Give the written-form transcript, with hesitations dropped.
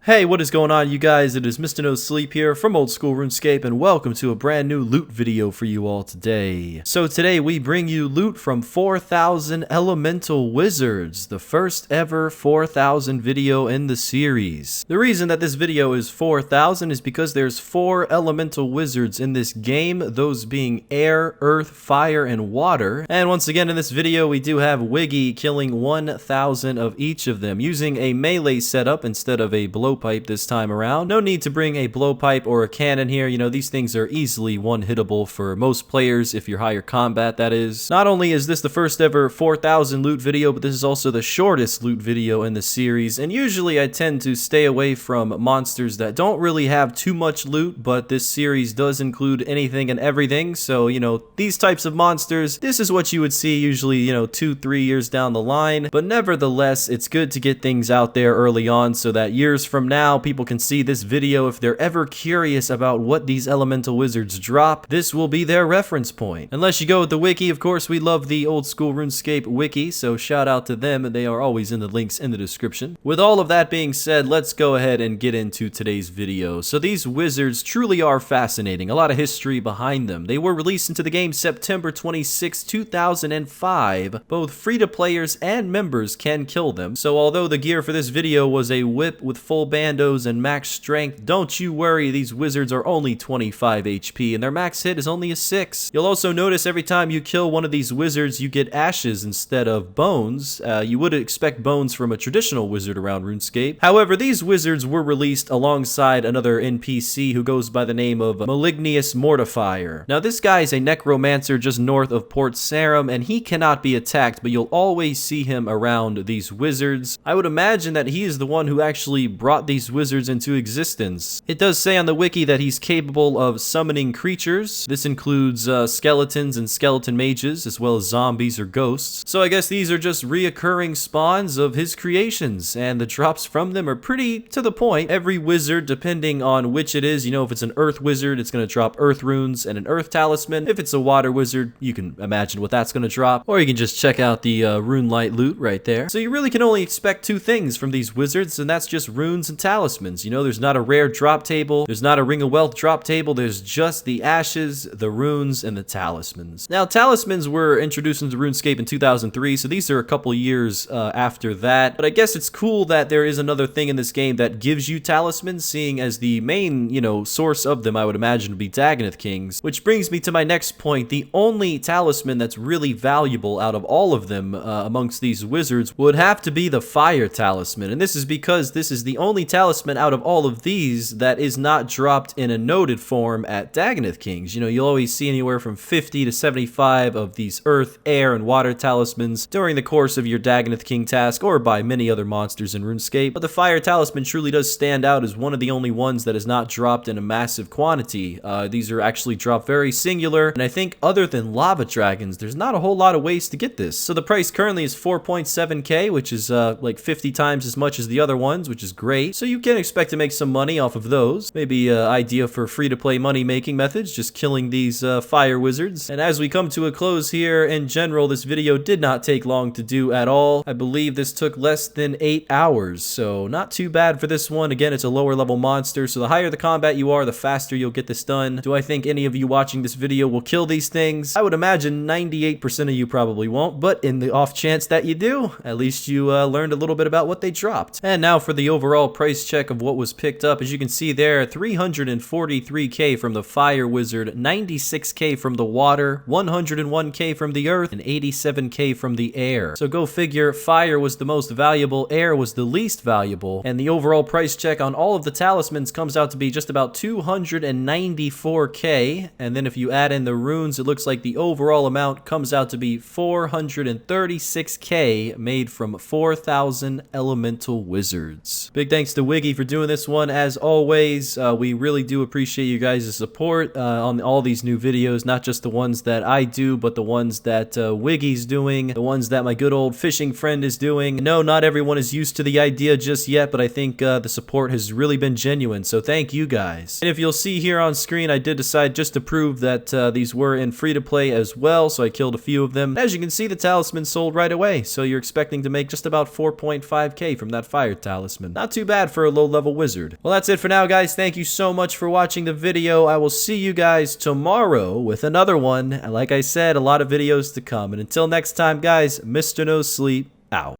Hey, what is going on, you guys? It is Mr. No Sleep here from Old School RuneScape, and welcome to a brand new loot video for you all today. So today we bring you loot from 4,000 Elemental Wizards, the first ever 4,000 video in the series. The reason that this video is 4,000 is because there's 4 Elemental Wizards in this game, those being Air, Earth, Fire, and Water. And once again in this video we do have Wiggy killing 1,000 of each of them using a melee setup instead of a blowpipe this time around. No need to bring a blowpipe or a cannon here. You know, these things are easily one-hittable for most players if you're higher combat, that is. Not only is this the first ever 4,000 loot video, but this is also the shortest loot video in the series, and usually I tend to stay away from monsters that don't really have too much loot, but this series does include anything and everything, so, you know, these types of monsters, this is what you would see usually, you know, 2-3 years down the line, but nevertheless, it's good to get things out there early on so that years from now people can see this video if they're ever curious about what these Elemental Wizards drop. This will be their reference point. Unless you go with the wiki, of course, we love the Old School RuneScape wiki, so shout out to them, and they are always in the links in the description. With all of that being said, let's go ahead and get into today's video. So these wizards truly are fascinating, a lot of history behind them. They were released into the game September 26, 2005. Both free-to-players and members can kill them, so although the gear for this video was a whip with full bandos and max strength, don't you worry, these wizards are only 25 HP and their max hit is only a 6. You'll also notice every time you kill one of these wizards you get ashes instead of bones. You would expect bones from a traditional wizard around RuneScape. However, these wizards were released alongside another NPC who goes by the name of Malignius Mortifier. Now this guy is a necromancer just north of Port Sarim, and he cannot be attacked, but you'll always see him around these wizards. I would imagine that he is the one who actually brought these wizards into existence. It does say on the wiki that he's capable of summoning creatures. This includes skeletons and skeleton mages, as well as zombies or ghosts. So I guess these are just reoccurring spawns of his creations, and the drops from them are pretty to the point. Every wizard, depending on which it is, you know, if it's an earth wizard, it's going to drop earth runes and an earth talisman. If it's a water wizard, you can imagine what that's going to drop, or you can just check out the rune light loot right there. So you really can only expect 2 things from these wizards, and that's just runes and talismans. You know, there's not a rare drop table, there's not a ring of wealth drop table, there's just the ashes, the runes, and the talismans. Now, talismans were introduced into RuneScape in 2003, so these are a couple years after that, but I guess it's cool that there is another thing in this game that gives you talismans, seeing as the main, you know, source of them I would imagine would be Dagannoth Kings, which brings me to my next point. The only talisman that's really valuable out of all of them amongst these wizards would have to be the Fire Talisman, and this is because this is the only talisman out of all of these that is not dropped in a noded form at Dagannoth Kings. You know, you'll always see anywhere from 50 to 75 of these earth, air, and water talismans during the course of your Dagannoth King task, or by many other monsters in RuneScape, but the Fire Talisman truly does stand out as one of the only ones that is not dropped in a massive quantity. These are actually dropped very singular, and I think other than lava dragons, there's not a whole lot of ways to get this. So the price currently is 4.7k, which is like 50 times as much as the other ones, which is great. So you can expect to make some money off of those. Maybe an idea for free-to-play money-making methods, just killing these fire wizards. And as we come to a close here, in general, this video did not take long to do at all. I believe this took less than 8 hours, so not too bad for this one. Again, it's a lower level monster, so the higher the combat you are, the faster you'll get this done. Do I think any of you watching this video will kill these things? I would imagine 98% of you probably won't, but in the off chance that you do, at least you learned a little bit about what they dropped. And now for the overall price check of what was picked up. As you can see there, 343k from the Fire Wizard, 96k from the Water, 101k from the Earth, and 87k from the Air. So go figure, Fire was the most valuable, Air was the least valuable, and the overall price check on all of the talismans comes out to be just about 294k, and then if you add in the runes, it looks like the overall amount comes out to be 436k made from 4,000 Elemental Wizards. Big thanks to Wiggy for doing this one. As always, we really do appreciate you guys' support on all these new videos, not just the ones that I do, but the ones that Wiggy's doing, the ones that my good old fishing friend is doing. No, not everyone is used to the idea just yet, but I think the support has really been genuine, so thank you guys. And if you'll see here on screen, I did decide just to prove that these were in free-to-play as well, so I killed a few of them. As you can see, the talisman sold right away, so you're expecting to make just about 4.5k from that Fire Talisman. Not too bad. bad for a low-level wizard. Well, that's it for now, guys. Thank you so much for watching the video. I will see you guys tomorrow with another one. And like I said, a lot of videos to come. And until next time, guys, Mr. No Sleep out.